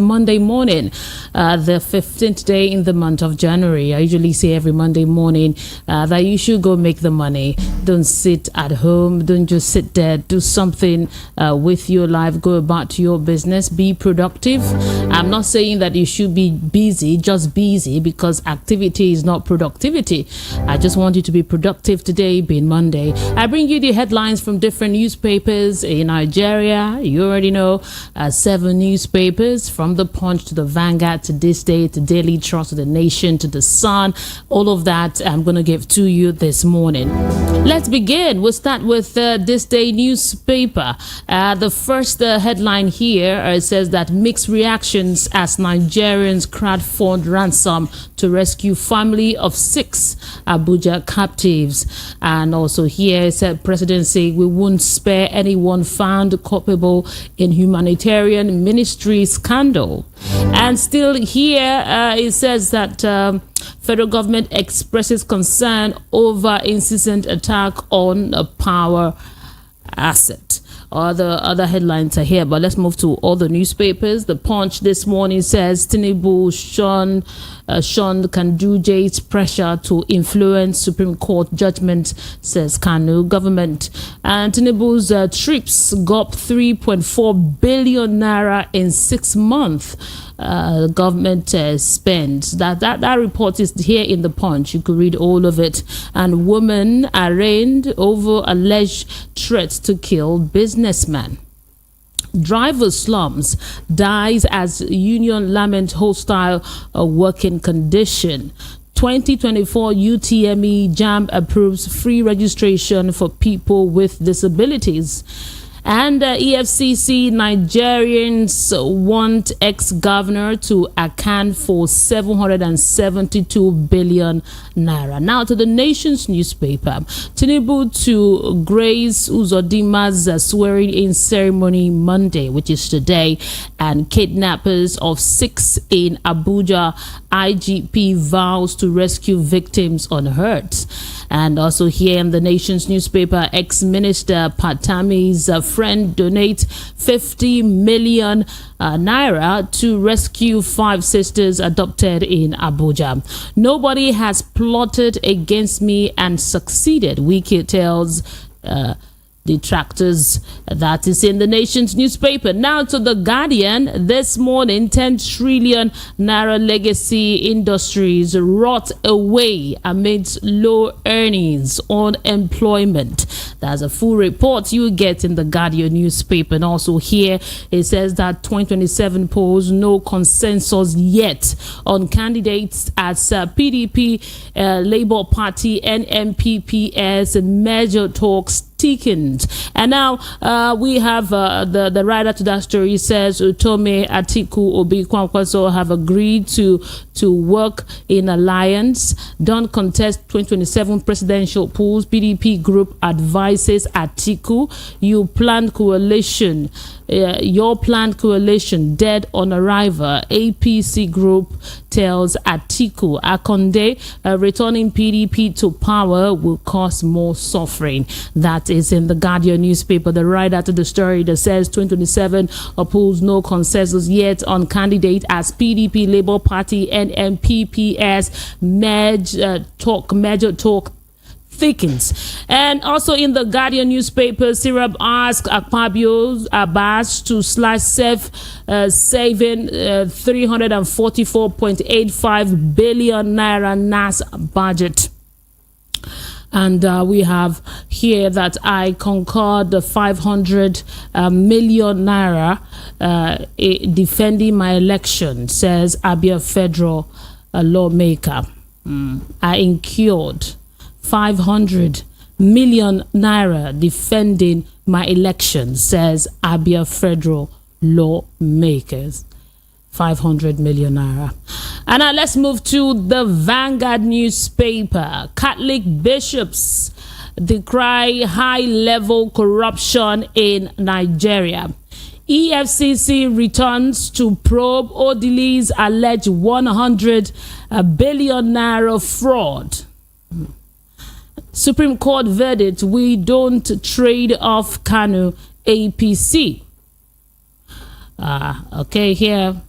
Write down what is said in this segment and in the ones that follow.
Monday morning, the 15th day in the month of January. I usually say every Monday morning that you should go make the money. Don't sit at home. Don't just sit there. Do something with your life. Go about your business. Be productive. I'm not saying that you should be busy, just busy, because activity is not productivity. I just want you to be productive today, being Monday. I bring you the headlines from different newspapers in Nigeria. You already know 7 newspapers, from the Punch to the Vanguard to This Day to Daily Trust to the Nation to the Sun. All of that I'm going to give to you this morning. Let's begin. We'll start with This Day newspaper. The first headline here says that mixed reactions as Nigerians crowdfund ransom to rescue family of 6 Abuja captives. And also here said President say we won't spare anyone found culpable in humanitarian ministry scandal. And still here it says that federal government expresses concern over incessant attack on a power asset. Other headlines are here, but let's move to all the newspapers. The Punch this morning says Tinubu Sean Kanduje's pressure to influence Supreme Court judgment, says Kanu government. And Tinubu's trips gulp 3.4 billion naira in 6 months. Government spends. That report is here in the Punch. You could read all of it. And woman arraigned over alleged threats to kill businessman. Driver slums dies as union lament hostile working condition. 2024 UTME JAMB approves free registration for people with disabilities. And EFCC Nigerians want ex-governor to account for 772 billion naira. Now to the Nation's newspaper. Tinubu to grace Uzodima's swearing-in ceremony Monday, which is today. And kidnappers of 6 in Abuja. IGP vows to rescue victims unhurt. And also here in the Nation's newspaper, ex-minister Patami's friend donate 50 million naira to rescue 5 sisters adopted in Abuja. Nobody has plotted against me and succeeded, Wiki tells detractors. That is in the Nation's newspaper. Now to the Guardian this morning. 10 trillion naira legacy industries rot away amidst low earnings, unemployment. That's a full report you get in the Guardian newspaper. And also here it says that 2027 polls no consensus yet on candidates as PDP, Labour Party, NMPPS major talks thickened. And now we have the writer to that story says Utome, Atiku, Obi Kwankwaso have agreed to work in alliance. Don't contest 2027 presidential polls. PDP group advises Atiku, your planned coalition dead on arrival. APC group tells Atiku Akonde returning PDP to power will cause more suffering. That is in the Guardian newspaper. The writer to the story that says 2027 polls no consensus yet on candidate as PDP, Labour Party, NMPPS major talk thickens. And also in the Guardian newspaper, Sirab asks Akpabio Abbas to slice saving 344.85 billion naira NAS budget. And we have here that I concurred the 500 million naira defending my election, says Abia federal lawmaker. I incurred 500 million naira defending my election, says Abia federal lawmakers. 500 million naira. And now let's move to the Vanguard newspaper. Catholic bishops decry high-level corruption in Nigeria. EFCC returns to probe Odili's alleged 100 billion naira fraud. Supreme Court verdict, we don't trade off Kanu APC. Okay, here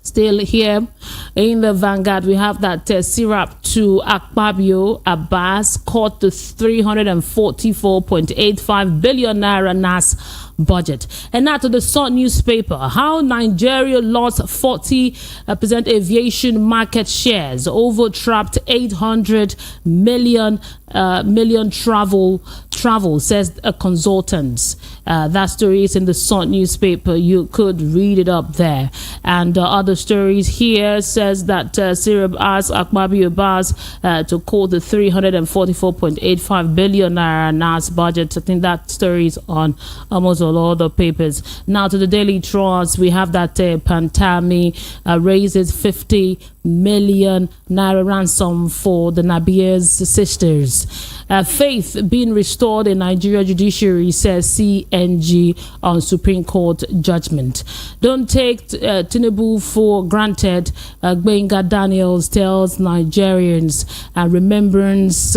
Still here in the Vanguard, we have that syrup to Akpabio Abbas caught the 344.85 billion naira NAS budget. And now to the Sun newspaper, how Nigeria lost 40% aviation market shares, over trapped 800 million travel, says a consultant. That story is in the Sun newspaper. You could read it up there. And other stories here says that Syrup asked Akpabio Abbas to call the 344.85 billion naira NAS budget. I think that story is on almost all the papers. Now to the Daily Trust, we have that Pantami raises 50 million naira ransom for the Nabia's sisters. Faith being restored in Nigeria judiciary, says CNG on Supreme Court judgment. Don't take Tinubu for granted, Gbenga Daniels tells Nigerians. Remembrance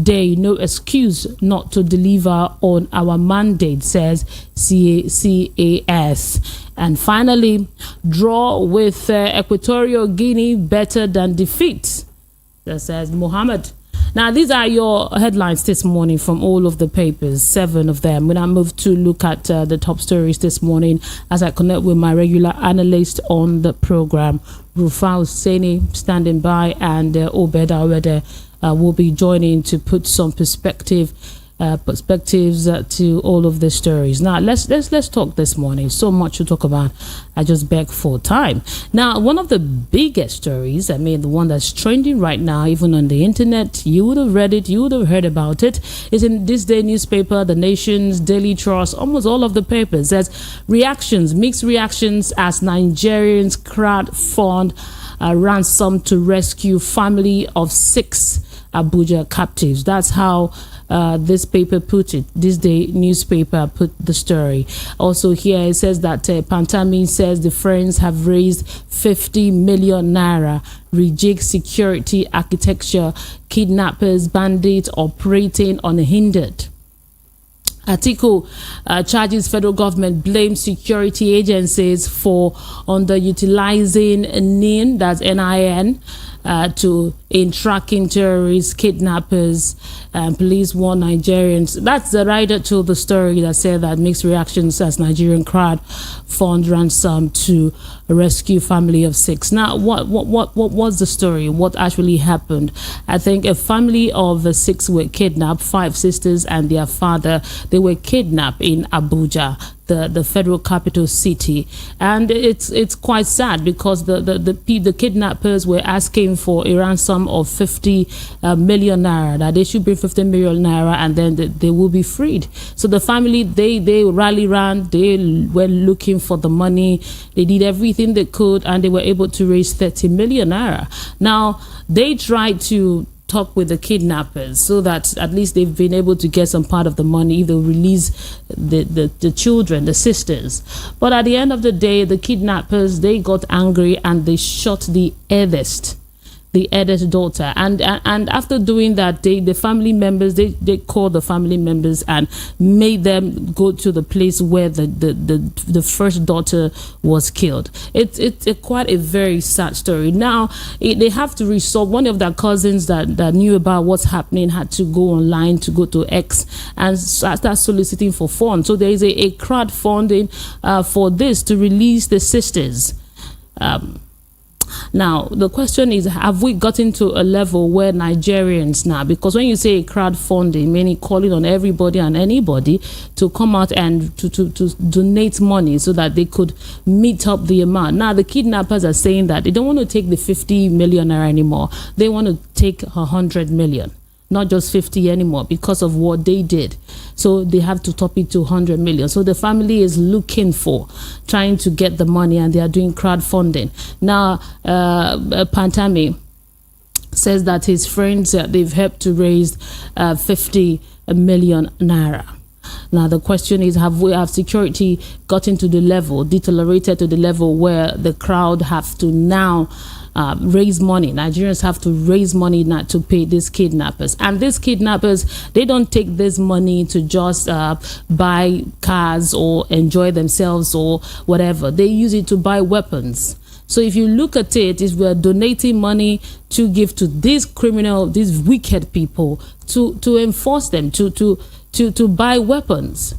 Day, no excuse not to deliver on our mandate, says CAS. And finally, draw with Equatorial Guinea better than defeat, that says Mohammed. Now, these are your headlines this morning from all of the papers, 7 of them. When I move to look at the top stories this morning, as I connect with my regular analyst on the program, Oseni standing by, and Obed Awede will be joining to put some perspectives to all of the stories. Now let's talk this morning. So much to talk about. I just beg for time. Now, one of the biggest stories, I mean the one that's trending right now, even on the internet, you would have read it, you would have heard about it, is in this day newspaper, The Nation's, Daily Trust, almost all of the papers. There's mixed reactions as Nigerians crowd fund ransom to rescue family of 6 Abuja captives. That's how this paper put it. This day newspaper put the story. Also here it says that Pantami says the friends have raised 50 million naira, rejig security architecture, kidnappers, bandits operating unhindered. Atiku charges federal government blames security agencies for underutilizing NIN, that's NIN, in tracking terrorists, kidnappers, and police warn Nigerians. That's the writer to the story that said that mixed reactions as Nigerian crowd fund ransom to rescue family of 6. Now, what was the story? What actually happened? I think a family of 6 were kidnapped, 5 sisters and their father. They were kidnapped in Abuja, the federal capital city, and it's quite sad because the kidnappers were asking for a ransom of 50 million naira, that they should bring 50 million naira and then they will be freed. So the family, they rally around, they were looking for the money, they did everything they could, and they were able to raise 30 million naira. Now they tried to talk with the kidnappers so that at least they've been able to get some part of the money if they release the children, the sisters. But at the end of the day, the kidnappers, they got angry and they shot the eldest daughter, and after doing that, the family members, they called the family members and made them go to the place where the first daughter was killed. It's quite a very sad story. Now they have to resolve. One of their cousins that knew about what's happening had to go online, to go to X and start soliciting for funds. So there is a crowdfunding for this to release the sisters. Now, the question is, have we gotten to a level where Nigerians now, because when you say crowdfunding, meaning calling on everybody and anybody to come out and to donate money so that they could meet up the amount. Now, the kidnappers are saying that they don't want to take the 50 million naira anymore. They want to take 100 million. Not just 50 anymore because of what they did. So they have to top it to 100 million. So the family is trying to get the money, and they are doing crowdfunding. Now, Pantami says that his friends, they've helped to raise 50 million naira. Now the question is, have security gotten to the level, deteriorated to the level where the crowd have to now raise money? Nigerians have to raise money now to pay these kidnappers. And these kidnappers, they don't take this money to just buy cars or enjoy themselves or whatever. They use it to buy weapons. So if you look at it, is we're donating money to give to these criminal, these wicked people to enforce them, to buy weapons.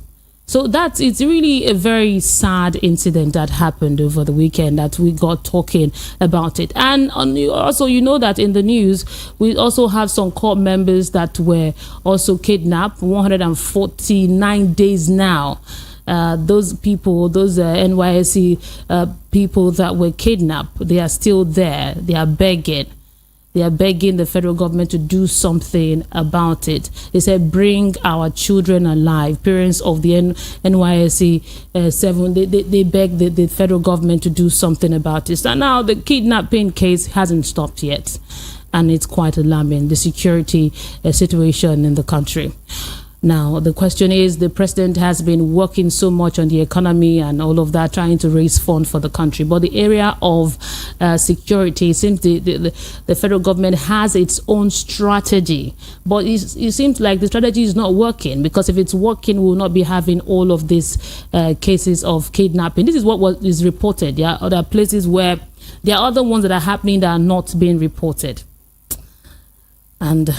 So it's really a very sad incident that happened over the weekend that we got talking about it. And also, you know that in the news, we also have some court members that were also kidnapped, 149 days now. Those people, those NYSC people that were kidnapped, they are still there. They are begging. They are begging the federal government to do something about it. They said, bring our children alive. Parents of the NYSC 7, they beg the federal government to do something about this. And now the kidnapping case hasn't stopped yet. And it's quite alarming, the security situation in the country. Now, the question is, the president has been working so much on the economy and all of that, trying to raise funds for the country. But the area of security, it seems the federal government has its own strategy. But it seems like the strategy is not working, because if it's working, we will not be having all of these cases of kidnapping. This is what is reported. There are other places where there are other ones that are happening that are not being reported. And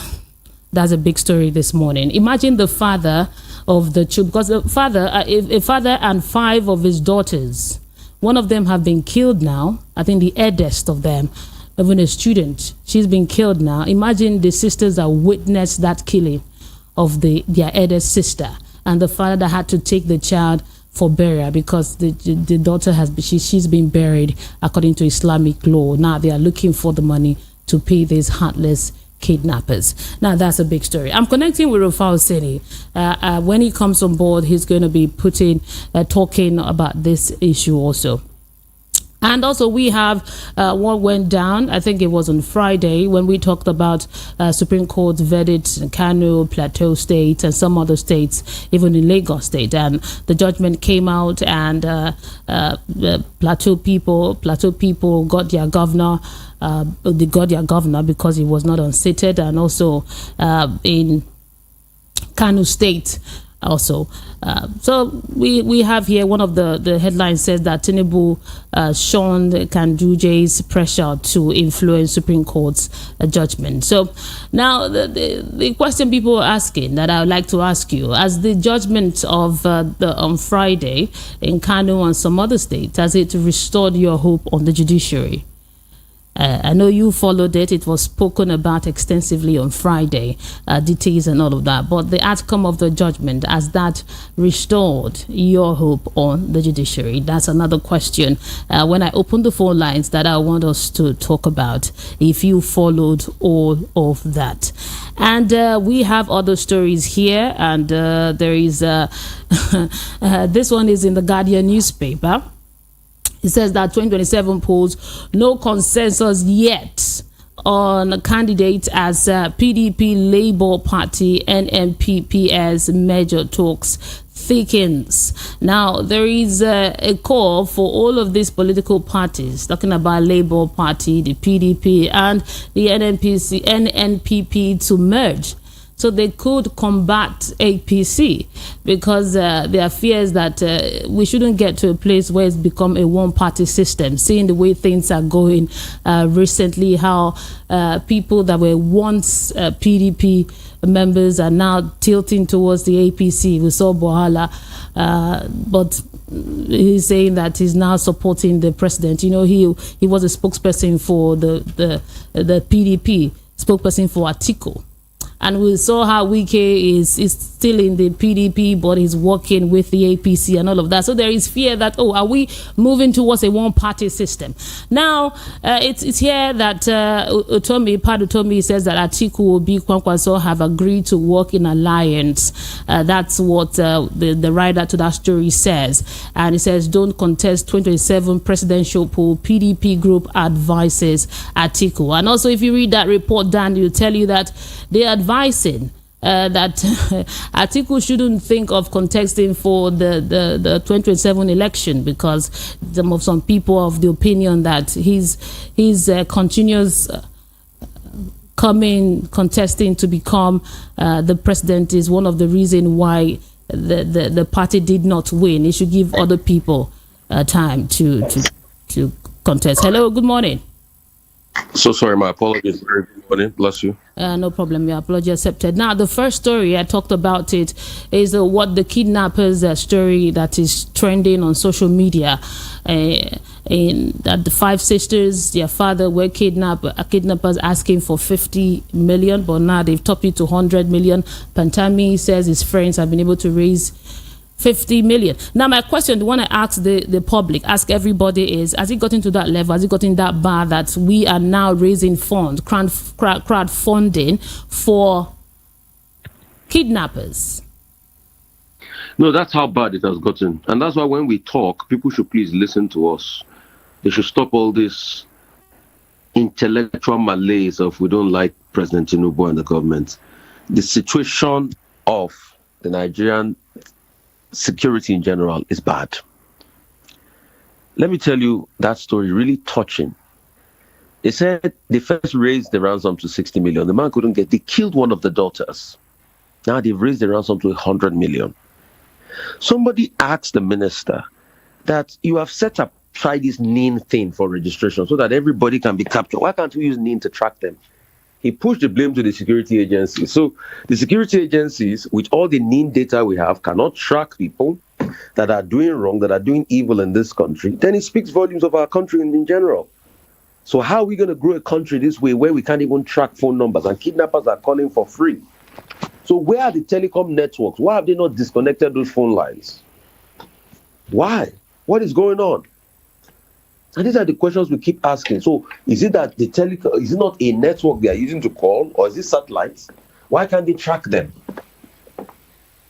that's a big story this morning. Imagine the father of the child, because the father, a father and 5 of his daughters, one of them have been killed now. I think the eldest of them, even a student, she's been killed now. Imagine the sisters that witnessed that killing of their eldest sister, and the father that had to take the child for burial because the daughter she's been buried according to Islamic law. Now they are looking for the money to pay these heartless kidnappers. Now that's a big story. I'm connecting with Oseni. When he comes on board, he's going to be talking about this issue also. And also we have what went down, I think it was on Friday, when we talked about Supreme Court's verdict in Kano, Plateau State, and some other states, even in Lagos State. And the judgment came out, and the Plateau people got their governor. They got their governor because he was not unseated, and also in Kano State also. So we have here one of the headlines says that Tinubu shown Kanduje's pressure to influence Supreme Court's judgment. So now the question people are asking, that I would like to ask you, as the judgment of on Friday in Kano and some other states, has it restored your hope on the judiciary? I know you followed it. It was spoken about extensively on Friday, details and all of that. But the outcome of the judgment, has that restored your hope on the judiciary? That's another question. When I open the phone lines, that I want us to talk about, if you followed all of that. And we have other stories here. And there is this one is in the Guardian newspaper. It says that 2027 polls, no consensus yet on a candidate as PDP Labour Party NNPP's major talks thickens. Now, there is a call for all of these political parties, talking about Labour Party, the PDP, and the NNPP to merge, so they could combat APC, because there are fears that we shouldn't get to a place where it's become a one-party system. Seeing the way things are going recently, how people that were once PDP members are now tilting towards the APC. We saw Bohala, but he's saying that he's now supporting the president. You know, he was a spokesperson for the PDP, spokesperson for Atiku. And we saw how Wike is still in the PDP, but he's working with the APC and all of that. So there is fear that, are we moving towards a one-party system? Now, it's here that Utomi says that Atiku, Obi, Kwankwaso have agreed to work in alliance. That's what the writer to that story says. And it says, don't contest 2027 presidential poll, PDP group advises Atiku. And also, if you read that report, Dan, it'll tell you that they are advising that Atiku shouldn't think of contesting for the 2027 election because some people are of the opinion that his continuous contesting to become the president is one of the reasons why the party did not win. It should give other people time to contest. Hello, good morning. So sorry, my apologies. Very good morning. Bless you. No problem. Your apology accepted. Now, the first story I talked about it is what the kidnappers story that is trending on social media. In that the 5 sisters, their father were kidnappers asking for 50 million, but now they've topped it to 100 million. Pantami says his friends have been able to raise 50 million. Now, my question, the one I ask the public, ask everybody is, has it gotten to that level? Has it gotten that bad that we are now raising funds, crowdfunding for kidnappers? No, that's how bad it has gotten. And that's why when we talk, people should please listen to us. They should stop all this intellectual malaise of we don't like President Tinubu and the government. The situation of the Nigerian security in general is bad. Let me tell you that story, really touching. They said they first raised the ransom to 60 million. The man couldn't get, they killed one of the daughters. Now they've raised the ransom to 100 million. Somebody asked the minister that you have set up, try this NIN thing for registration so that everybody can be captured. Why can't we use NIN to track them? He pushed the blame to the security agencies. So the security agencies, with all the NIN data we have, cannot track people that are doing wrong, that are doing evil in this country. Then it speaks volumes of our country in general. So how are we going to grow a country this way where we can't even track phone numbers and kidnappers are calling for free? So where are the telecom networks? Why have they not disconnected those phone lines? Why? What is going on? And these are the questions we keep asking. So is it that is it not a network they are using to call, or is it satellites? Why can't they track them?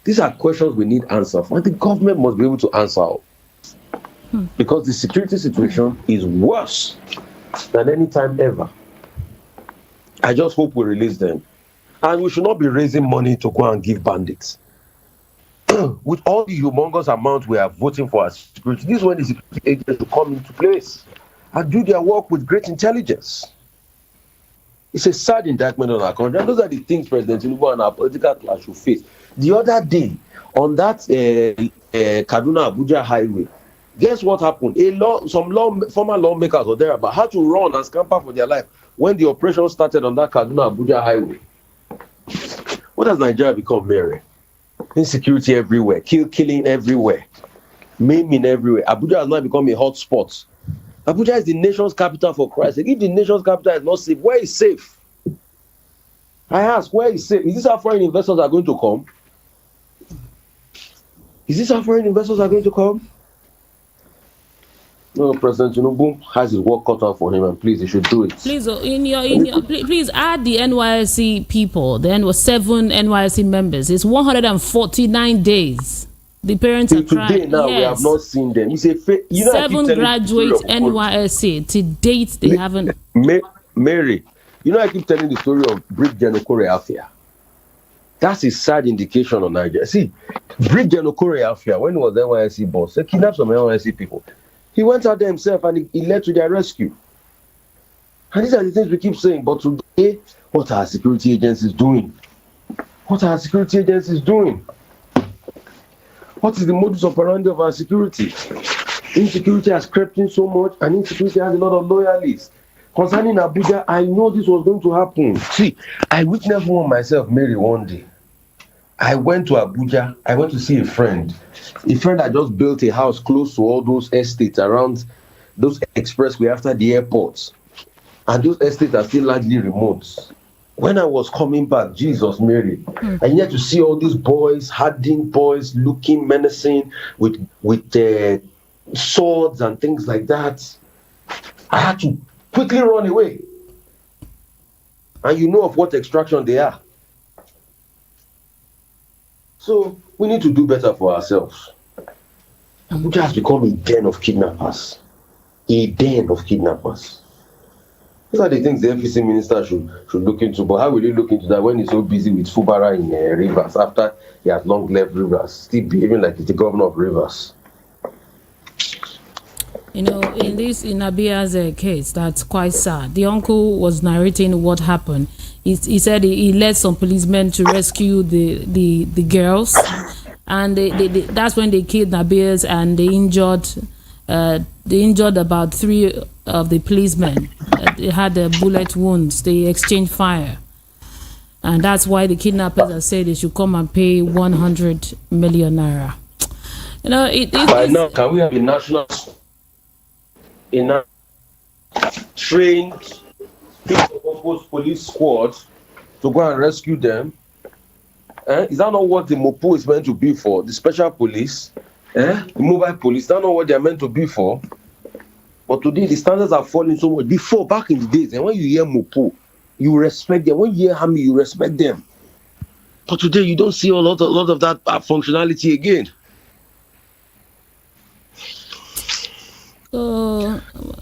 These are questions we need answers for. And the government must be able to answer. Because the security situation is worse than any time ever. I just hope we release them. And we should not be raising money to go and give bandits. With all the humongous amount we are voting for as security, this is when the security agents will come into place and do their work with great intelligence. It's a sad indictment on our country. And those are the things President Tinubu and our political class should face. The other day, on that Kaduna-Abuja highway, guess what happened? Former lawmakers were there about how to run and scamper for their life when the operation started on that Kaduna-Abuja highway. What has Nigeria become, Mary? Insecurity everywhere, killing everywhere, maiming everywhere. Abuja has now become a hot spot. Abuja is the nation's capital, for Christ's sake. If the nation's capital is not safe, where is safe? I ask, where is safe? Is this how foreign investors are going to come? Is this how foreign investors are going to come? No, President Tinubu has his work cut out for him, and please, he should do it. Please, please add the NYSC people. Then was 7 NYSC members. It's 149 days. The parents are crying. Today now, yes. We have not seen them. You say, 7 graduates NYSC. To date, they haven't. Mary, I keep telling the story of Brigadier Okore Afia. That's a sad indication on Nigeria. See, Brigadier Okore Afia, when he was the NYSC boss, he kidnapped some NYSC people. He went out there himself and he led to their rescue. And these are the things we keep saying. But today, what are our security agencies doing? What are our security agencies doing? What is the modus operandi of our security? Insecurity has crept in so much, and insecurity has a lot of loyalists. Concerning Abuja, I know this was going to happen. See, I witnessed one myself, Mary, one day. I went to Abuja. I went to see a friend. A friend had just built a house close to all those estates around those expressway after the airports. And those estates are still largely remote. When I was coming back, Jesus, Mary, I needed to see all these boys, hardened boys, looking menacing with swords and things like that. I had to quickly run away. And you know of what extraction they are. So we need to do better for ourselves. Abuja has become a den of kidnappers. A den of kidnappers. Those are the things the FCC minister should look into. But how will he look into that when he's so busy with Fubara in Rivers after he has long left Rivers, still behaving like he's the governor of Rivers? You know, in Abia's case, that's quite sad. The uncle was narrating what happened. He said he led some policemen to rescue the girls, and that's when they killed Nabias, and they injured about 3 of the policemen. They had bullet wounds. They exchanged fire, and that's why the kidnappers have said they should come and pay 100 million naira. You know, By now, can we have a national trained police squad to go and rescue them? Is that not what the MOPO is meant to be for? The special police, the mobile police, is that not what they are meant to be for? But today the standards are falling so much. Before, back in the days, and when you hear MOPO, you respect them. When you hear Hami, you respect them. But today you don't see a lot of that functionality again. So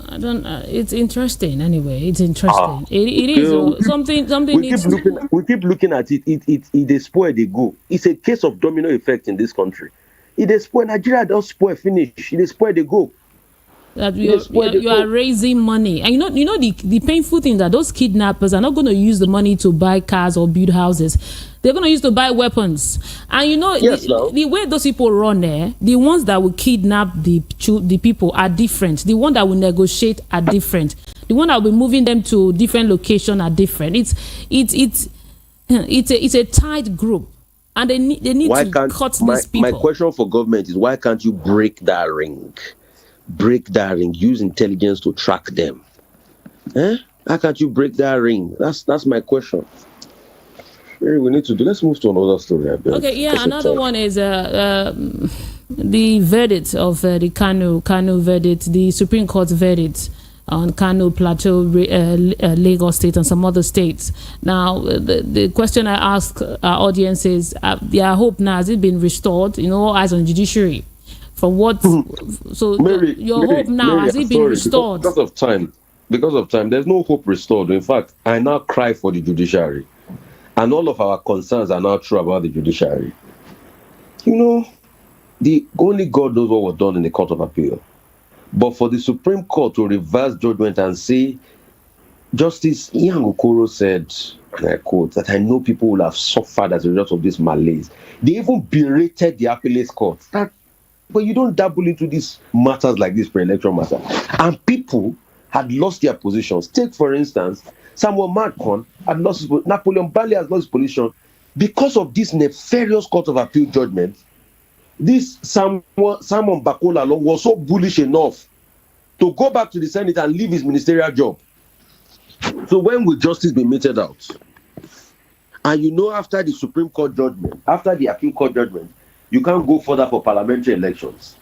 I don't. It's interesting. Anyway, it's interesting. It is something. We keep looking at it. It they spoil, they go. It's a case of domino effect in this country. It they spoil. Nigeria don't spoil, finish. It they spoil, they go. That you are raising money, and you know the painful thing that those kidnappers are not going to use the money to buy cars or build houses. They're going to use to buy weapons. And you know, the way those people run there, the ones that will kidnap the people are different. The one that will negotiate are different. The one that will be moving them to different location are different. It's a tight group, and they need to cut these people. My question for government is, why can't you break that ring? Use intelligence to track them. How can't you break that ring? That's my question. We need to do. Let's move to another story. Okay, yeah. Another one is the verdict of the Kano verdict, the Supreme Court verdict on Kano Plateau, Lagos State, and some other states. Now, the question I ask our audience is: their hope now, has it been restored? You know, all eyes on judiciary. From what? So your hope now, has it been restored? Because of time, there's no hope restored. In fact, I now cry for the judiciary. And all of our concerns are now true about the judiciary. You know, only God knows what was done in the Court of Appeal. But for the Supreme Court to reverse judgment and say, Justice Ian Okoro said, and I quote, that I know people will have suffered as a result of this malaise. They even berated the appellate court. But you don't dabble into these matters like this, pre-election matter. And people had lost their positions. Take, for instance, Samuel Marcon had lost his position. Napoleon Bali has lost his position because of this nefarious Court of Appeal judgment. This Simon Bakola was so bullish enough to go back to the Senate and leave his ministerial job. So when will justice be meted out? And you know, after the Supreme Court judgment, after the Appeal Court judgment, you can't go further for parliamentary elections.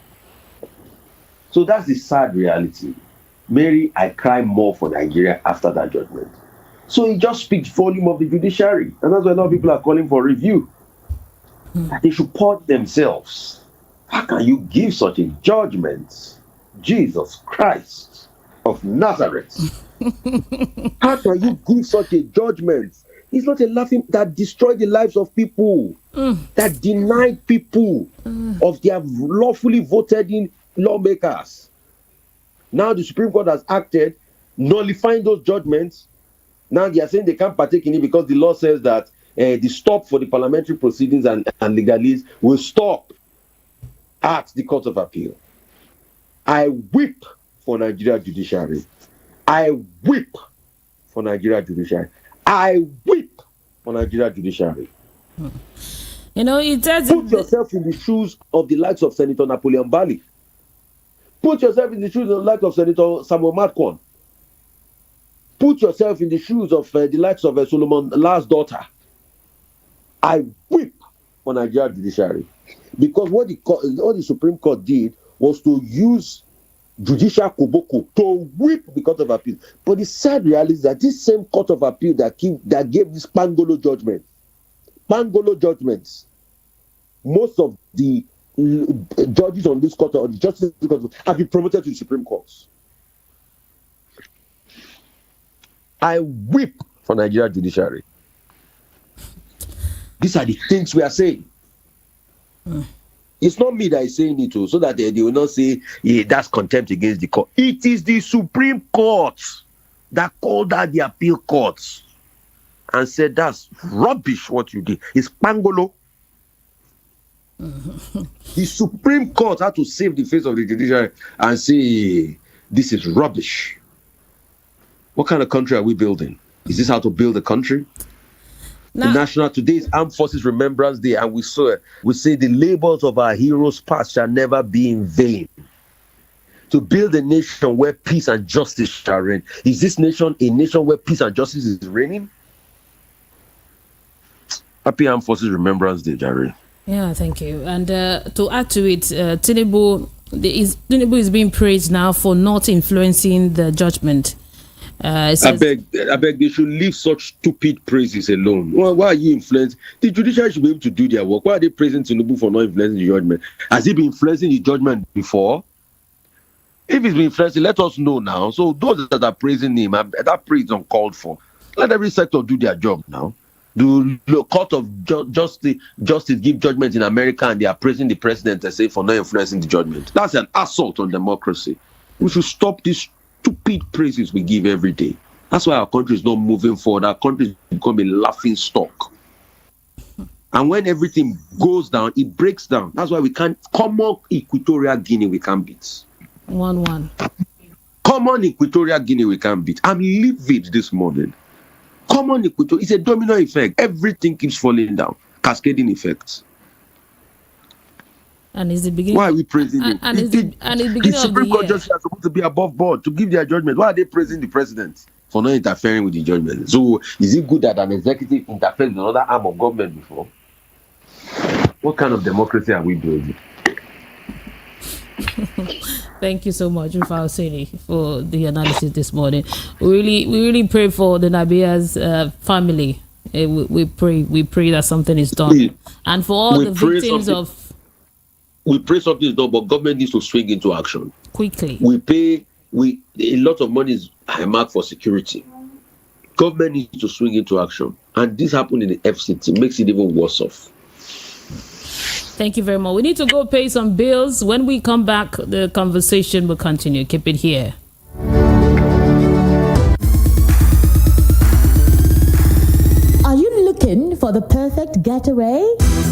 So that's the sad reality. Mary, I cry more for Nigeria after that judgment. So it just speaks volume of the judiciary. And that's why a lot of people are calling for review. That they should purge themselves. How can you give such a judgment? Jesus Christ of Nazareth. How can you give such a judgment? It's not a laughing that destroyed the lives of people, that denied people of their lawfully voted in lawmakers. Now the Supreme Court has acted, nullifying those judgments. Now they are saying they can't partake in it because the law says that the stop for the parliamentary proceedings and legalese will stop at the Court of Appeal. I weep for Nigeria judiciary. I weep for Nigeria judiciary. I weep for Nigeria judiciary. You know, it does. Put yourself in the shoes of the likes of Senator Napoleon Bali. Put yourself in the shoes of the likes of Senator Samuel Marcon. Put yourself in the shoes of the likes of Solomon Last daughter. I weep for Nigeria judiciary, because what the Supreme Court did was to use judicial koboko to whip the Court of Appeal. But the sad reality is that this same Court of Appeal that gave this Pangolo judgments, most of the judges on this court or the justices have been promoted to the Supreme Court. I weep for Nigeria judiciary. These are the things we are saying. It's not me that is saying it, so that they will not say, yeah, that's contempt against the court. It is the Supreme Court that called out the appeal courts and said, that's rubbish what you did. It's Pangolo. The Supreme Court had to save the face of the judiciary and say, this is rubbish. What kind of country are we building? Is this how to build a country? Today's Armed Forces Remembrance Day, and we say the labors of our heroes past shall never be in vain. To build a nation where peace and justice shall reign. Is this nation a nation where peace and justice is reigning? Happy Armed Forces Remembrance Day, Jerry. Yeah, thank you. And to add to it, Tinubu is being praised now for not influencing the judgment. I beg, they should leave such stupid praises alone. Why are you influencing? The judiciary should be able to do their work. Why are they praising Tinubu for not influencing the judgment? Has he been influencing the judgment before? If he's been influencing, let us know now. So those that are praising him, that praise is uncalled for. Let every sector do their job now. The court of justice give judgment in America, and they are praising the president and say for not influencing the judgment. That's an assault on democracy. We should stop this stupid praises we give every day. That's why our country is not moving forward. Our country is becoming a laughing stock. And when everything goes down, it breaks down. That's why we can't. Common Equatorial Guinea we can't beat. 1-1. Common Equatorial Guinea we can't beat. I'm livid this morning. Common Equatorial, it's a domino effect. Everything keeps falling down. Cascading effects. And it's the beginning. Why are we praising him? It's the beginning the Supreme Court judges are supposed to be above board to give their judgment. Why are they praising the president for not interfering with the judgment? So is it good that an executive interferes with another arm of government before? What kind of democracy are we building? Thank you so much, Oseni, for the analysis this morning. We really pray for the Nabia's family. We pray that something is done, and for all the victims of. We pray something is done, but government needs to swing into action quickly. A lot of money is earmarked for security. Government needs to swing into action, and this happened in the FCT. Makes it even worse off. Thank you very much. We need to go pay some bills. When we come back, the conversation will continue. Keep it here. Are you looking for the perfect getaway?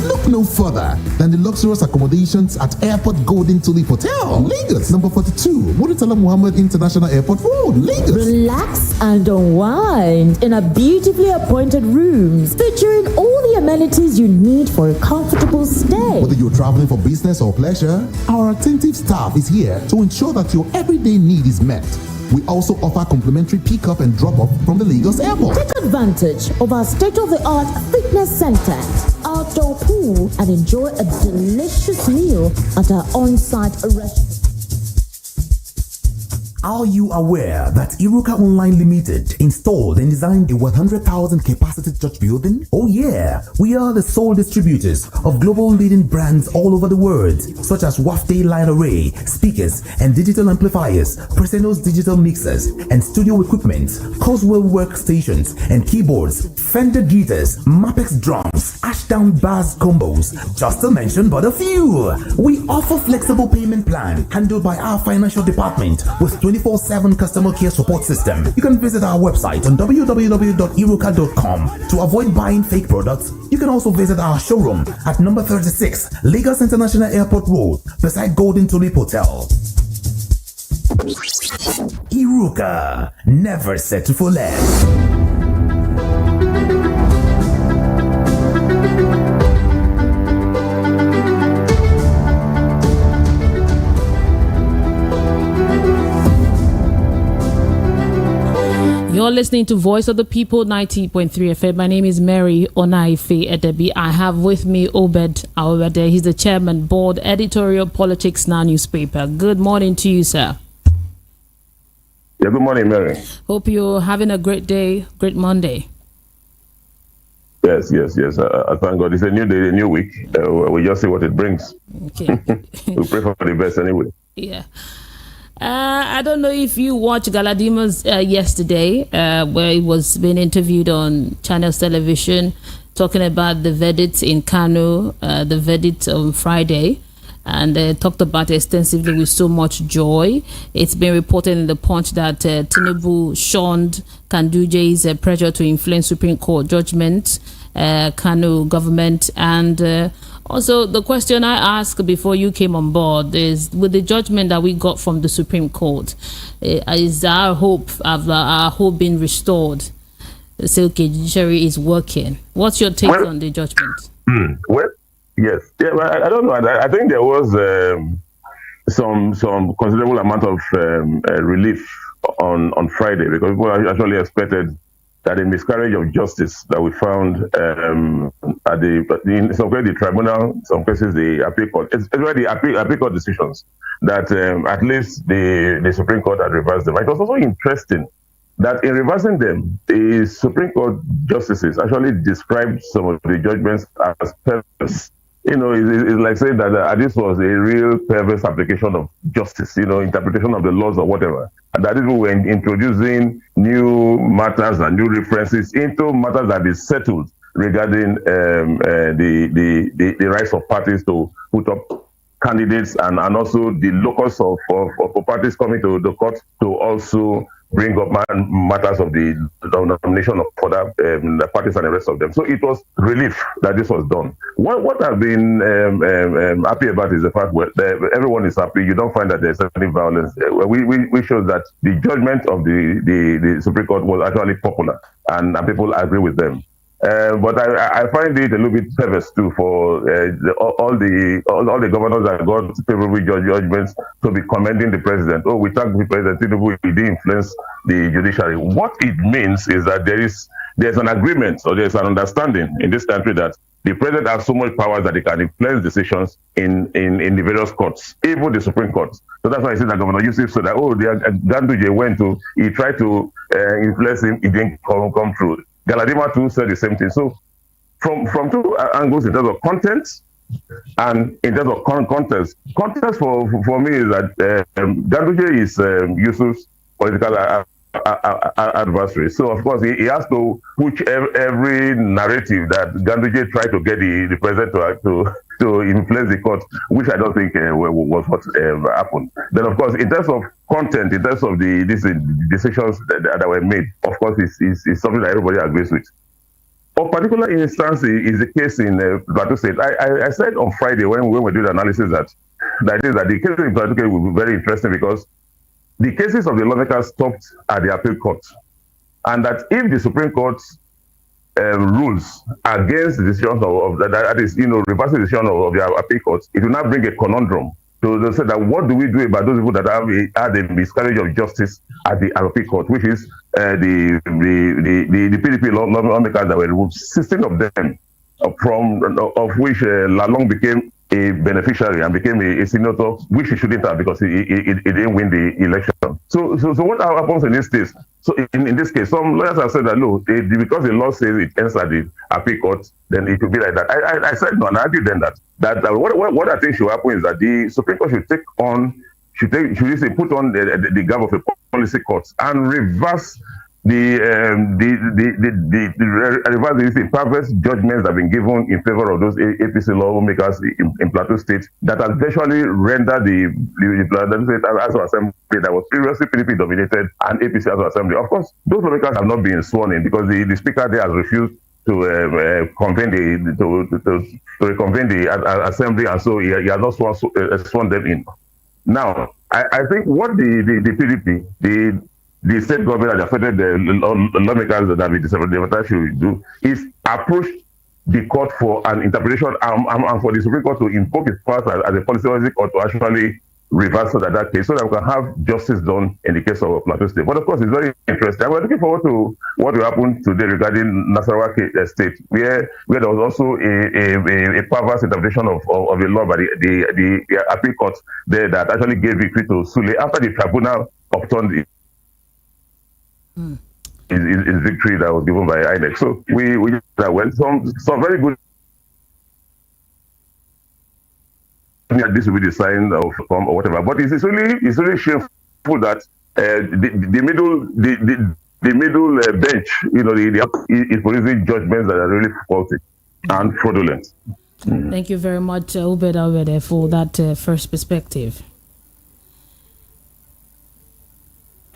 Look no further than the luxurious accommodations at Airport Golden Tulip Hotel, Lagos, number 42, Muritala Muhammad International Airport Road, Lagos. Relax and unwind in a beautifully appointed rooms featuring all the amenities you need for a comfortable stay. Whether you're traveling for business or pleasure, our attentive staff is here to ensure that your everyday need is met. We also offer complimentary pick-up and drop-off from the Lagos airport. Take advantage of our state-of-the-art fitness center, outdoor pool, and enjoy a delicious meal at our on-site restaurant. Are you aware that Iruka Online Limited installed and designed a 100,000 capacity church building? Oh yeah, we are the sole distributors of global leading brands all over the world, such as Wafday Line Array, speakers and digital amplifiers, Preseno's digital mixers and studio equipment, Coswell workstations and keyboards, Fender guitars, Mapex drums, Ashdown bass combos, just to mention but a few. We offer flexible payment plan handled by our financial department with 24/7 customer care support system. You can visit our website on www.iruka.com to avoid buying fake products. You can also visit our showroom at number 36 Lagos International Airport Road beside Golden Tulip Hotel. Iruka, never settle for less. You're listening to Voice of the People, 90.3 FM. My name is Mary Onaife Edebi. I have with me Obed Awede. He's the chairman, board, editorial politics now newspaper. Good morning to you, sir. Yeah, good morning, Mary. Hope you're having a great day, great Monday. Yes. I thank God. It's a new day, a new week. We just see what it brings. Okay. We pray for the best anyway. Yeah. I don't know if you watched Galadima's yesterday, where he was being interviewed on Channels Television, talking about the verdict in Kano, the verdict on Friday, and talked about it extensively with so much joy. It's been reported in the Punch that Tinubu shunned Kanduje's pressure to influence Supreme Court judgment, Kano government, and also, the question I asked before you came on board is, with the judgment that we got from the Supreme Court, is our hope being restored? Say, okay, judiciary is working. What's your take on the judgment? Well, yes. Yeah, I don't know. I think there was some considerable amount of relief on Friday, because people actually expected that the miscarriage of justice that we found in some cases the tribunal, in some cases the appeal court, especially the appeal court decisions, that at least the Supreme Court had reversed them. It was also interesting that in reversing them, the Supreme Court justices actually described some of the judgments as perverse. It's like saying that this was a real perverse application of justice, interpretation of the laws or whatever. And that people were introducing new matters and new references into matters that is settled regarding the rights of parties to put up candidates, and also the locus of parties coming to the court to also bring up matters of the nomination of other parties and the rest of them. So it was relief that this was done. What I've been happy about is the fact that everyone is happy. You don't find that there's any violence. We showed that the judgment of the Supreme Court was actually popular, and people agree with them. But I find it a little bit perverse too for all the governors that got favorable judgments to be commending the president. Oh, we thank the president Tinubu, he did influence the judiciary. What it means is that there's an agreement, or there's an understanding in this country that the president has so much power that he can influence decisions in the various courts, even the Supreme Court. So that's why I said that Governor Yusuf said that, Ganduje he tried to influence him, it didn't come through. Galadima too said the same thing. So from two angles, in terms of content and in terms of context for me is that Ganduje is Yusuf's political adversary. So of course he has to push every narrative that Ganduje tried to get the president to influence the court, which I don't think was what happened. Then of course, in terms of content, in terms of these decisions that were made, of course, is something that everybody agrees with. Of particular instance is the case in Plateau State. I said on Friday when we did the analysis that the case in Plateau State will be very interesting, because the cases of the lawmakers stopped at the appeal court, and that if the Supreme Court rules against the decisions of that is, reversing the decision of the appeal court, it will not bring a conundrum to say that what do we do about those people that have had a miscarriage of justice at the appeal court, which is the PDP lawmakers that were removed, 16 of them, of which Lalong became a beneficiary and became a senator, which he shouldn't have, because he didn't win the election. So what happens in this case? So in this case, some lawyers have said that no, because the law says it ends at the appeal court, then it will be like that. I said no, and I argued then that what I think should happen is that the Supreme Court should put on the gap of a policy court and reverse the perverse judgments that have been given in favor of those APC lawmakers in Plateau State that has virtually rendered the Plateau State House of Assembly that was previously PDP dominated and APC House of Assembly. Of course, those lawmakers have not been sworn in because the speaker there has refused to convene the assembly, and so he has not sworn them in. Now, I think what the PDP, the state government that affected the lawmakers that have been disadvantaged should do is approach the court for an interpretation and for the Supreme Court to invoke its powers as a policy court to actually reverse that case, so that we can have justice done in the case of Plateau State. But of course, it's very interesting. We're looking forward to what will happen today regarding Nasarawa State, where there was also a perverse interpretation of the law by the appeal court there that actually gave victory to Sule after the tribunal upturned his victory that was given by INEC. So we went some very good. This will be the sign of or whatever, but it's really shameful that the middle bench, is producing judgments that are really faulty and fraudulent. Thank you very much, Ubeda, for that first perspective.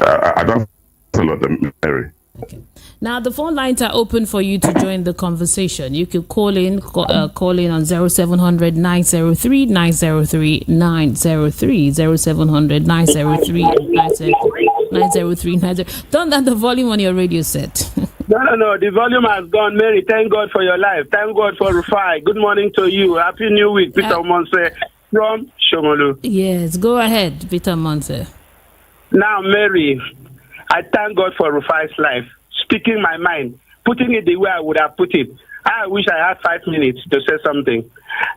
I don't a lot, Mary. Okay. Now the phone lines are open for you to join the conversation. You could call in on 0700 903 903 903 0700 903 903 903. Turn down the volume on your radio set. No. The volume has gone, Mary. Thank God for your life. Thank God for Rufai. Good morning to you. Happy New Week, Peter Monse from Shomolu. Yes, go ahead, Peter Monse. Now, Mary, I thank God for Rufai's life. Speaking my mind, putting it the way I would have put it. I wish I had 5 minutes to say something.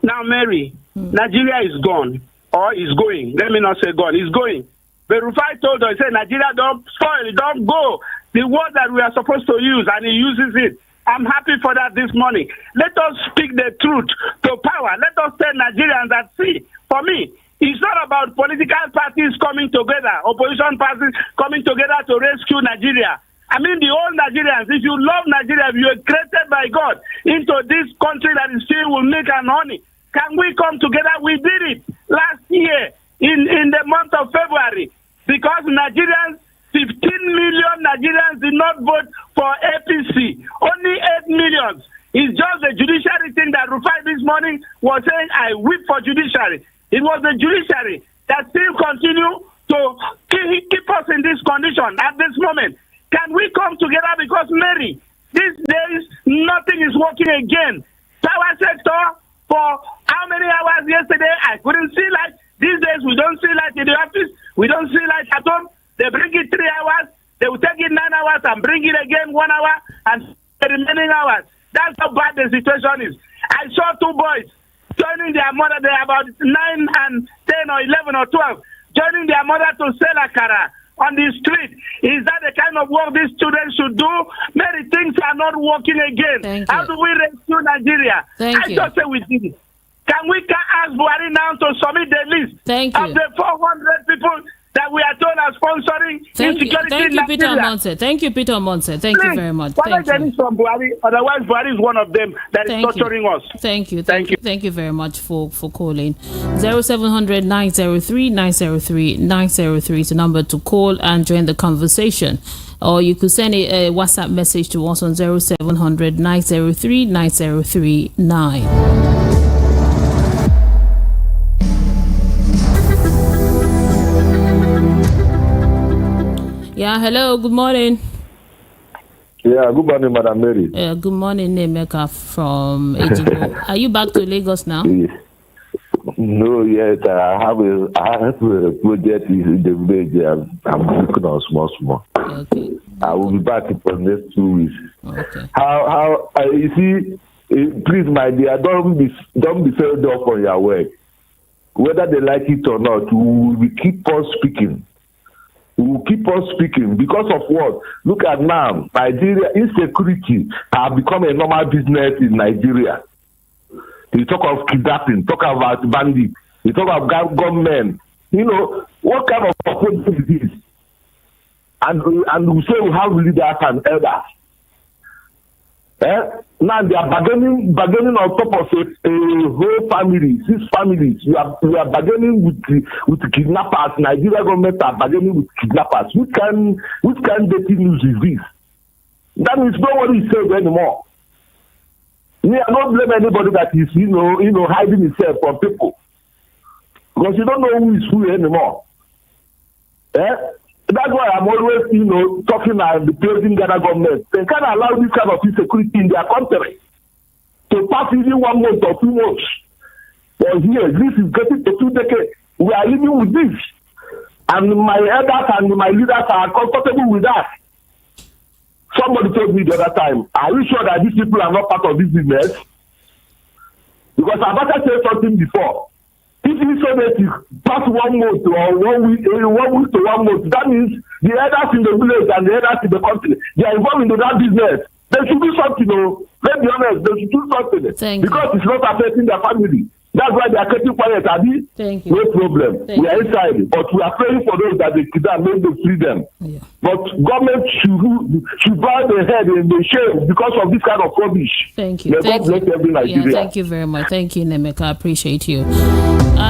Now, Mary, Nigeria is gone, or is going. Let me not say gone. It's going. But Rufai told us, he said, Nigeria don't spoil, don't go. The word that we are supposed to use, and he uses it. I'm happy for that this morning. Let us speak the truth to power. Let us tell Nigerians that, see, for me, it's not about political parties coming together, opposition parties coming together to rescue Nigeria. I mean, the old Nigerians, if you love Nigeria, if you are created by God into this country that is filled with milk and honey, can we come together? We did it last year in the month of February because Nigerians, 15 million Nigerians did not vote for APC. Only 8 million. It's just the judiciary thing that Rufai this morning was saying, I whip for judiciary. It was the judiciary that still continue to keep us in this condition at this moment. Can we come together? Because, Mary, these days, nothing is working again. Power sector, for how many hours yesterday? I couldn't see light. These days, we don't see light in the office. We don't see light at home. They bring it 3 hours. They will take it 9 hours and bring it again 1 hour and the remaining hours. That's how bad the situation is. I saw 2 boys joining their mother. They're about 9 and 10 or 11 or 12, joining their mother to sell akara on the street. Is that the kind of work these children should do? Many things are not working again. How do we rescue Nigeria? I just say we did it. Can we ask Buhari now to submit the list of the 400 people that we are told are sponsoring insecurity Thank you, Peter Monse. Thank you, Peter Monse. Thank you very much. Thank you. From Buhari, otherwise Buhari is one of them that is torturing us. Thank you. Thank you very much for calling. 0700 903 903 903 is the number to call and join the conversation. Or you could send a WhatsApp message to us on 0700 903 903 9. Yeah, hello, good morning. Yeah, good morning, Madam Mary. Good morning, Nemeka from Ejibo. Are you back to Lagos now? No, yet. I have a project in the village. I'm working on small. Okay. I will be back for the next 2 weeks. Okay. How you see, please, my dear, don't be fed up on your work. Whether they like it or not, we will keep on speaking. We will keep on speaking because of what? Look at now, Nigeria insecurity has become a normal business in Nigeria. You talk of kidnapping, talk about bandits, you talk about gunmen. You know, what kind of approach is this? And we say we have leaders and elders. Now they are bargaining on top of a whole family, 6 families. We are bargaining with the kidnappers. Nigeria government are bargaining with kidnappers. Which kind dirty news is this? That means nobody is safe anymore. Me, I don't blame anybody that is hiding himself from people, because you don't know who is who anymore. That's why I'm always, talking at the praising Ghana government. They can't allow this kind of insecurity in their country to pass even 1 month or 2 months. But here, this is getting to 2 decades. We are living with this. And my elders and my leaders are comfortable with that. Somebody told me the other time, are you sure that these people are not part of this business? Because I've actually said something before. If you say that you pass 1 month or 1 week to 1 month, that means the elders in the village and the elders in the country, they are involved into that business. They should do something, Let's be honest, they should do something. Because it's not affecting their family. That's why they are keeping quiet, Abi. Thank you. No problem. Thank we are inside, but we are praying for those that they kidnap, make them free them. Yeah. But government should bow their head in the shame because of this kind of rubbish. Thank you. May God bless every Nigeria. Yeah, thank you very much. Thank you, Nemeka. I appreciate you.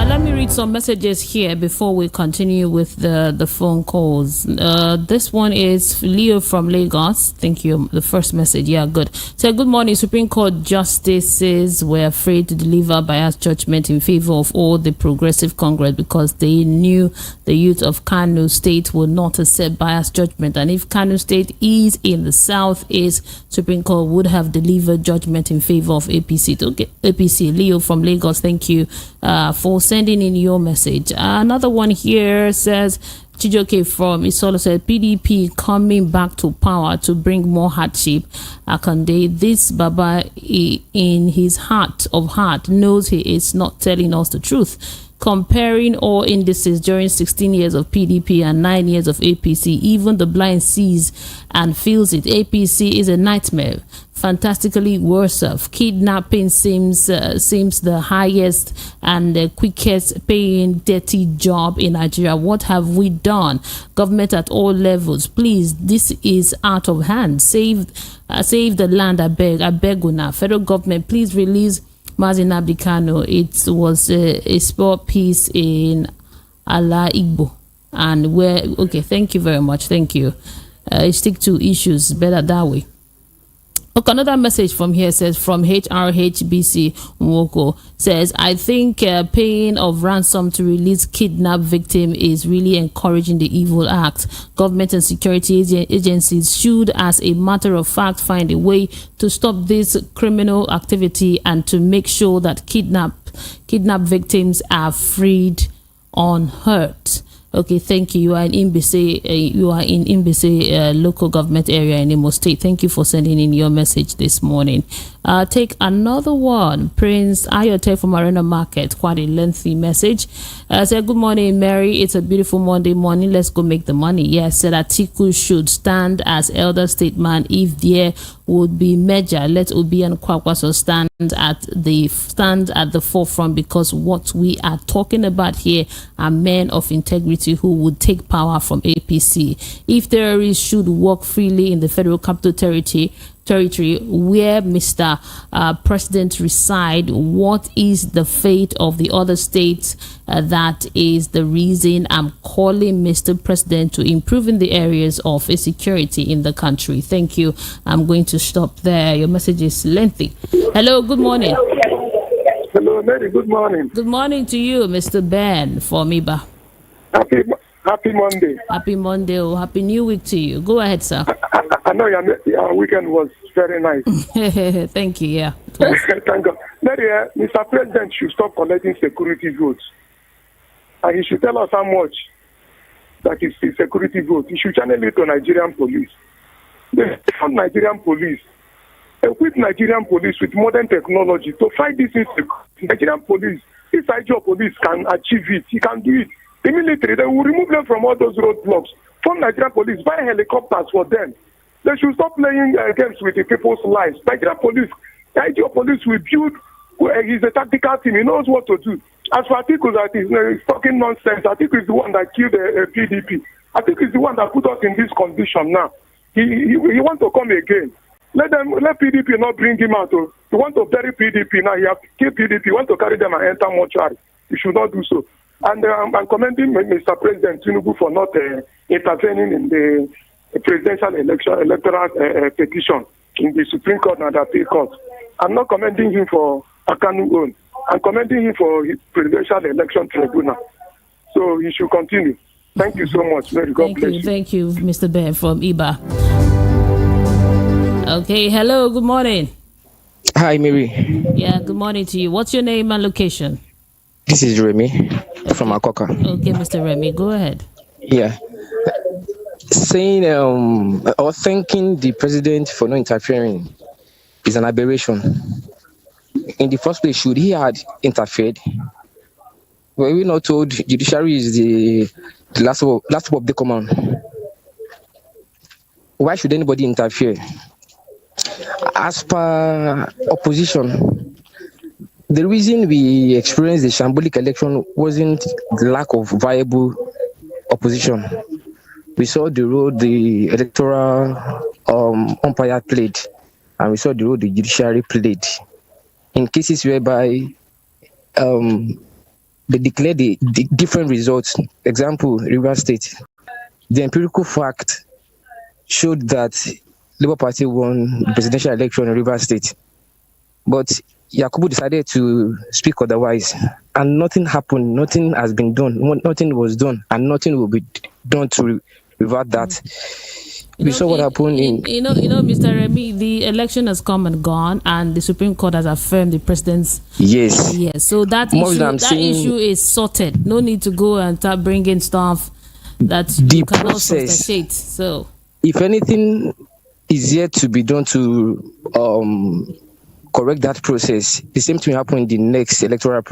Let me read some messages here before we continue with the phone calls. This one is Leo from Lagos. Thank you. The first message. Yeah, good. So, good morning. Supreme Court justices were afraid to deliver biased judgment in favor of all the Progressive Congress because they knew the youth of Kano State would not accept biased judgment. And if Kano State is in the southeast, Supreme Court would have delivered judgment in favor of APC. Okay, APC. Leo from Lagos. Thank you for sending in your message. Another one here says, Chijoke from Isolo said, PDP coming back to power to bring more hardship. Akande, this Baba in his heart of heart knows he is not telling us the truth. Comparing all indices during 16 years of PDP and 9 years of APC, even the blind sees and feels it. APC is a nightmare. Fantastically worse off. Kidnapping seems the highest and the quickest paying dirty job in Nigeria. What have we done? Government at all levels, please. This is out of hand. Save the land. I beg una. Federal government, please release Mazin Abdikano. It was a sport piece in Ala Igbo. And where, okay, thank you very much. Thank you. Stick to issues better that way. Okay, another message from here says, from HRHBC Nwoko says, I think paying of ransom to release kidnapped victim is really encouraging the evil act. Government and security agencies should, as a matter of fact, find a way to stop this criminal activity and to make sure that kidnapped victims are freed unhurt. Okay, thank you. You are in Imbese, local government area in Imo State. Thank you for sending in your message this morning. Take another one. Prince Ayote from Arena Market. Quite a lengthy message. Said, good morning, Mary. It's a beautiful Monday morning. Let's go make the money. Yes, said Atiku should stand as elder statesman if there would be measure. Let Obi and Kwakwaso stand at the forefront, because what we are talking about here are men of integrity who would take power from APC. If terrorists should walk freely in the Federal Capital Territory where Mr. President reside, what is the fate of the other states? That is the reason I'm calling Mr. President to improve in the areas of security in the country. Thank you. I'm going to stop there. Your message is lengthy. Hello, good morning. Hello, Mary. Good morning. Good morning to you, Mr. Ben from Iba. Happy Monday. Happy Monday. Oh, happy New Week to you. Go ahead, sir. I know your weekend was very nice. Thank you. Yeah. Thank God. Mary, Mr. President should stop collecting security votes. And he should tell us how much that is the security vote. He should channel it to Nigerian police. They found Nigerian police. Equip Nigerian police with modern technology to fight this insecurity. Nigerian police, if Nigerian police can achieve it, he can do it. The military, they will remove them from all those roadblocks. From Nigerian police, buy helicopters for them. They should stop playing games with the people's lives. Nigerian police, Nigerian police will build. He's a tactical team. He knows what to do. As for Atiku, that is talking nonsense. Atiku is the one that killed PDP. Atiku is the one that put us in this condition now. He wants to come again. Let PDP not bring him out. He want to bury PDP now. He have killed PDP. He want to carry them and enter mortuary. He should not do so. And I'm commending Mr. President Tinubu for not intervening in the presidential electoral petition in the Supreme Court and the Appeal Court. I'm not commending him for Akanu own. I'm commending him for his presidential election tribunal. So he should continue. Thank you so much. Very God bless you. Thank you, Mr. Ben from Iba. Okay, hello, good morning. Hi, Mary. Yeah, good morning to you. What's your name and location? This is Remy from Akoka. Okay, Mr. Remy, go ahead. Yeah. Saying or thanking the president for not interfering is an aberration. In the first place, should he had interfered? Were we not told judiciary is the last of the command? Why should anybody interfere? As per opposition, the reason we experienced the shambolic election wasn't the lack of viable opposition. We saw the role the electoral umpire played, and we saw the role the judiciary played in cases whereby they declared the different results. Example, Rivers State. The empirical fact showed that Labour Party won the presidential election in Rivers State. But Yakubu decided to speak otherwise, and nothing happened, nothing has been done, nothing was done, and nothing will be done to revert that. We saw what happened in... Mr. Remy, the election has come and gone, and the Supreme Court has affirmed the president's... Yes. Yes, so that issue is sorted. No need to go and start bringing stuff that you cannot substantiate. So, if anything is yet to be done to correct that process, the same thing will happen in the next electoral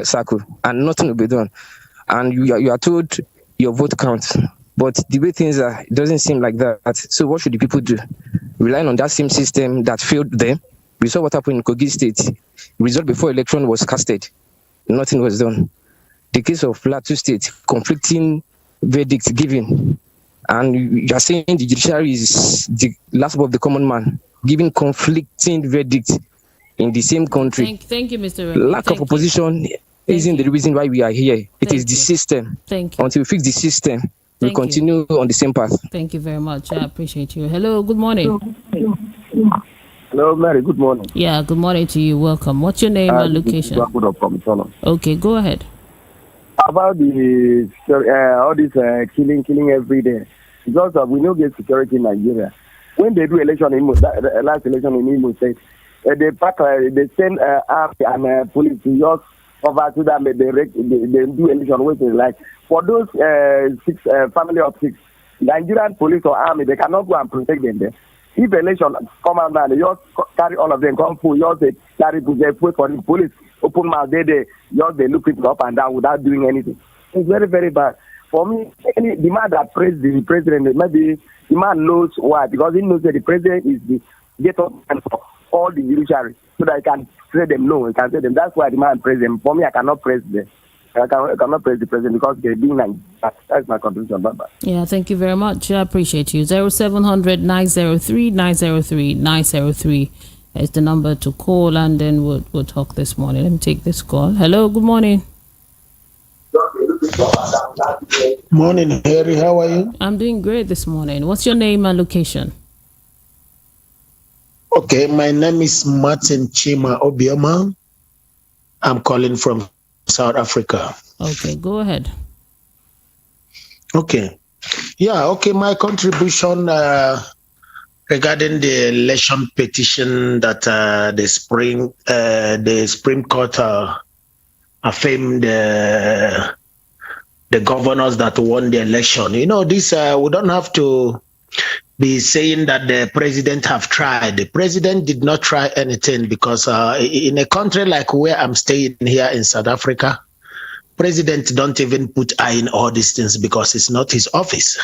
cycle, and nothing will be done. And you are told your vote counts. But the way things are, it doesn't seem like that. So what should the people do? Relying on that same system that failed them? We saw what happened in Kogi State. The result before election was casted. Nothing was done. The case of Plateau State, conflicting verdicts given. And you are saying the judiciary is the last of the common man, giving conflicting verdicts in the same country. Thank you, Mr. Remy. Lack of opposition isn't the reason why we are here. It is the system. Thank you. Until we fix the system, we'll continue on the same path. Thank you very much. I appreciate you. Hello, good morning. Hello, Mary. Good morning. Yeah, good morning to you. Welcome. What's your name and location? Okay, go ahead. About the all this killing every day, because we don't get security in Nigeria. When they do election in last election in Imo State, they send army and police to just over to them. They do election, which is like for those family of 6, Nigerian police or army, they cannot go and protect them there. If election come out now, they just carry all of them, come full, just carry to get wait for the police, open mouth, they look it up and down without doing anything. It's very, very bad. For me, the man that praised the president, maybe the man knows why, because he knows that the president is the get-up man for all the judiciary, so that he can say them no, he can say them. That's why the man praised them. For me, I cannot praise them. I cannot praise the president because they're being like that. That's my contribution. Bye-bye. Yeah, thank you very much. I appreciate you. 0700 903 903 903 is the number to call, and then we'll talk this morning. Let me take this call. Hello, good morning. Morning, Harry. How are you? I'm doing great this morning. What's your name and location? Okay, my name is Martin Chima Obioma. I'm calling from South Africa. Okay, go ahead. Okay. Yeah, okay, my contribution regarding the election petition that the Supreme Court affirmed the governors that won the election. You know, this we don't have to be saying that the president have tried. The president did not try anything, because in a country like where I'm staying here in South Africa, president don't even put eye in all these things because it's not his office.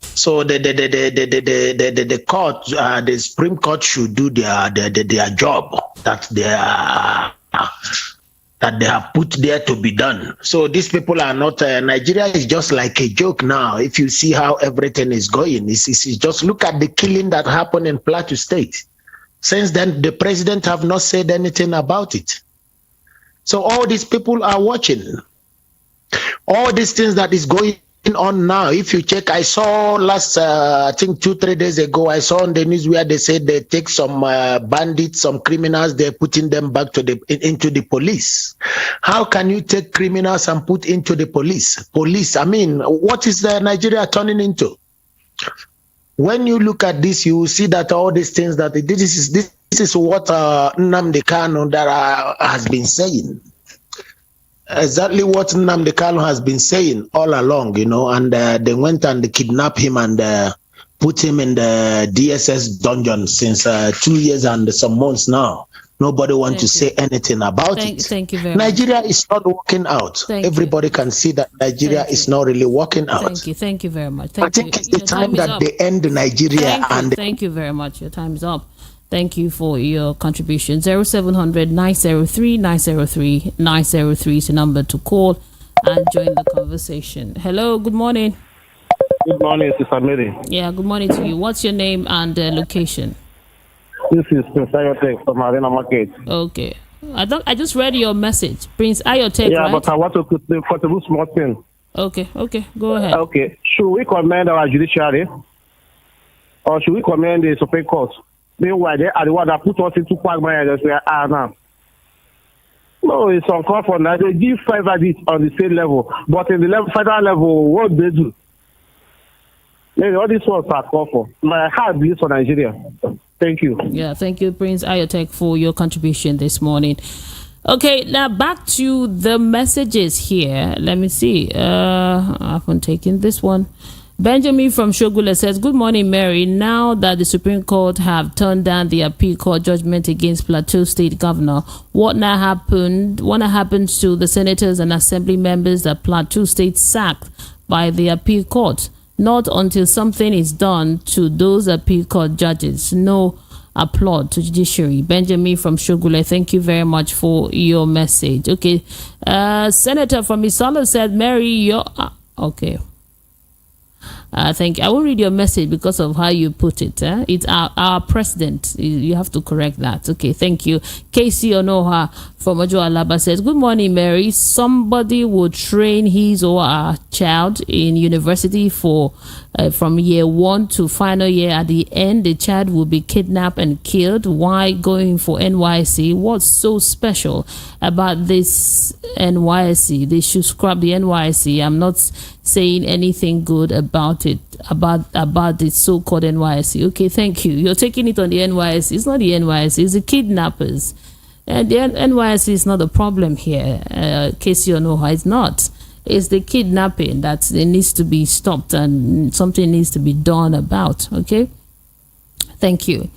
So the court, the Supreme Court should do their job that they have put there to be done. So these people are not, Nigeria is just like a joke now. If you see how everything is going, it's just look at the killing that happened in Plateau State. Since then, the president have not said anything about it. So all these people are watching. All these things that is going on now, if you check, I saw last, I think 2-3 days ago, I saw on the news where they said they take some bandits, some criminals, they're putting them back to into the police. How can you take criminals and put into the police? Police, I mean, what is Nigeria turning into? When you look at this, you will see that all these things that this is what Nnamdi Kanu has been saying. Exactly what Nnamdi Kanu has been saying all along, you know, and they went and they kidnapped him and put him in the DSS dungeon since 2 years and some months now. Nobody wants to say anything about it. Thank you very much. Nigeria is not working out. Everybody can see that Nigeria is not really working out. Thank you very much. I think it's the time that they end Nigeria. Thank you very much. Your time is up. Thank you for your contribution. 0700 903 903 903 is the number to call and join the conversation. Hello, good morning. Good morning, Sister Mary. Yeah, good morning to you. What's your name and location? This is Prince Ayotek from Arena Market. Okay. I just read your message. Prince Ayotek, yeah, right? But I want to put the small thing. Okay, go ahead. Okay. Should we commend our judiciary? Or should we commend the Supreme Court? Meanwhile, they are the one that put us into quagmire and say, now. No, it's uncalled for now. They give 5 verdicts on the same level. But in the federal level, what they do? Maybe all these ones are called for. My heart beats for Nigeria. Thank you. Yeah, thank you, Prince Ayotek, for your contribution this morning. Okay, now back to the messages here. Let me see. I haven't taken this one. Benjamin from Shogula says, good morning, Mary. Now that the Supreme Court have turned down the appeal court judgment against Plateau State Governor, what now happens to the senators and assembly members that Plateau State sacked by the appeal court? Not until something is done to those appeal court judges. No applaud to judiciary. Benjamin from Shogule, thank you very much for your message. Okay, Senator from Isolo said, Mary, you're... okay. I won't read your message because of how you put it. It's our president. You have to correct that. Okay, thank you. Casey Onoha from Ojo Alaba says, good morning, Mary. Somebody will train his or her child in university for from year 1 to final year. At the end, the child will be kidnapped and killed. Why going for NYSC? What's so special about this NYSC? They should scrap the NYSC. I'm not saying anything good about it, about the so-called NYSC. Okay, thank you. You're taking it on the NYSC. It's not the NYSC, it's the kidnappers. And the NYSC is not the problem here. Casey Onoha, it's not. It's the kidnapping that it needs to be stopped and something needs to be done about. Okay. Thank you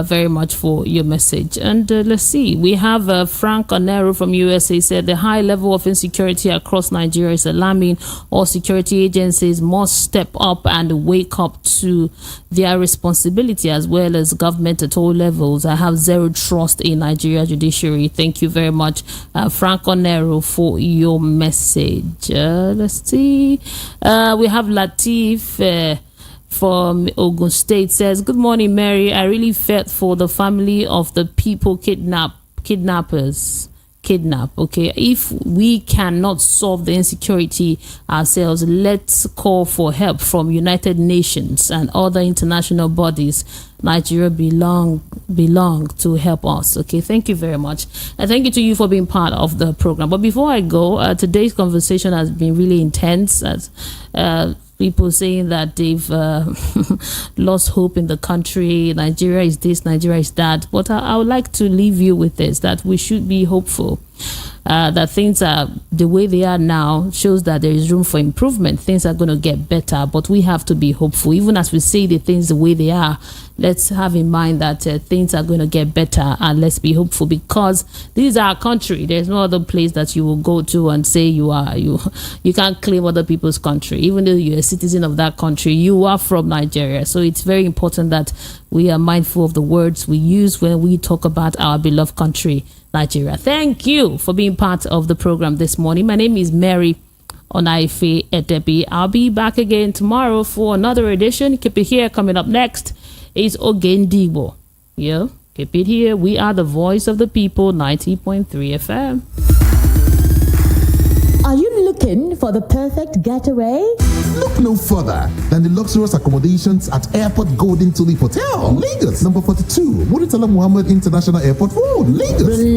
very much for your message. And let's see, we have Frank Onero from USA said the high level of insecurity across Nigeria is alarming. All security agencies must step up and wake up to their responsibility, as well as government at all levels. I have zero trust in Nigeria judiciary. Thank you very much, Frank Onero, for your message. Let's see, we have Latif from Ogun State says, good morning, Mary. I really felt for the family of the people kidnappers. Okay, if we cannot solve the insecurity ourselves, let's call for help from United Nations and other international bodies. Nigeria belong to help us. Okay, thank you very much, and thank you to you for being part of the program. But before I go, today's conversation has been really intense, as people saying that they've lost hope in the country. Nigeria is this, Nigeria is that. But I would like to leave you with this, that we should be hopeful. That things are the way they are now shows that there is room for improvement. Things are going to get better, but we have to be hopeful. Even as we say the things the way they are, let's have in mind that things are going to get better, and let's be hopeful, because this is our country. There's no other place that you will go to and say you can't claim other people's country. Even though you're a citizen of that country, you are from Nigeria. So it's very important that we are mindful of the words we use when we talk about our beloved country, Nigeria. Thank you for being part of the program this morning. My name is Mary Onaife Edebi. I'll be back again tomorrow for another edition. Keep it here. Coming up next is Ogendigbo. Yeah, keep it here. We are the voice of the people, 90.3 FM. Are you looking for the perfect getaway? Look no further than the luxurious accommodations at Airport Golden Tulip Hotel, Lagos, number 42, Muritala Muhammad International Airport Road, Lagos.